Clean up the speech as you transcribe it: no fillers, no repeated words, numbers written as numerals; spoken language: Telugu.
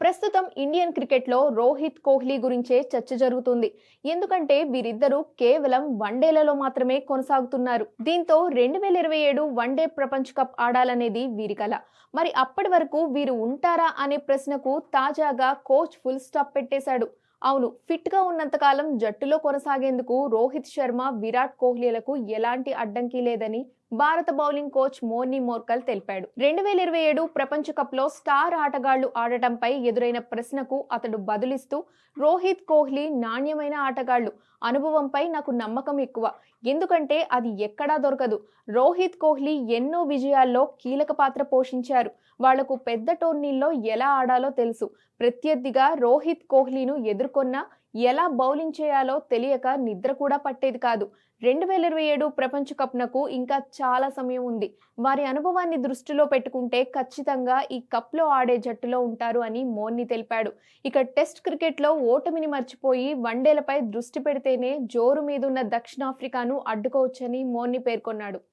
ప్రస్తుతం ఇండియన్ క్రికెట్లో రోహిత్ కోహ్లీ గురించే చర్చ జరుగుతుంది. ఎందుకంటే వీరిద్దరూ కేవలం వన్డేలలో మాత్రమే కొనసాగుతున్నారు. దీంతో 2027 వన్డే ప్రపంచ కప్ ఆడాలనేది వీరి కల. మరి అప్పటి వరకు వీరు ఉంటారా అనే ప్రశ్నకు తాజాగా కోచ్ ఫుల్ స్టాప్ పెట్టేశాడు. అవును, ఫిట్ గా ఉన్నంతకాలం జట్టులో కొనసాగేందుకు రోహిత్ శర్మ, విరాట్ కోహ్లీలకు ఎలాంటి అడ్డంకి లేదని భారత బౌలింగ్ కోచ్ మోర్నీ మోర్కల్ తెలిపాడు. 2027 ప్రపంచ కప్ లో స్టార్ ఆటగాళ్లు ఆడటంపై ఎదురైన ప్రశ్నకు అతడు బదులిస్తూ, రోహిత్ కోహ్లీ నాణ్యమైన ఆటగాళ్లు, అనుభవంపై నాకు నమ్మకం ఎక్కువ, ఎందుకంటే అది ఎక్కడా దొరకదు. రోహిత్ కోహ్లీ ఎన్నో విజయాల్లో కీలక పాత్ర పోషించారు. వాళ్లకు పెద్ద టోర్నీల్లో ఎలా ఆడాలో తెలుసు. ప్రత్యర్థిగా రోహిత్ కోహ్లీను ఎదుర్కొన్నా ఎలా బౌలింగ్ చేయాలో తెలియక నిద్ర కూడా పట్టేది కాదు. 2027 ప్రపంచ కప్నకు ఇంకా చాలా సమయం ఉంది. వారి అనుభవాన్ని దృష్టిలో పెట్టుకుంటే ఖచ్చితంగా ఈ కప్లో ఆడే జట్టులో ఉంటారు అని మోర్నీ తెలిపాడు. ఇక టెస్ట్ క్రికెట్లో ఓటమిని మర్చిపోయి వన్డేలపై దృష్టి పెడితేనే జోరు మీదున్న దక్షిణాఫ్రికాను అడ్డుకోవచ్చని మోర్నీ పేర్కొన్నాడు.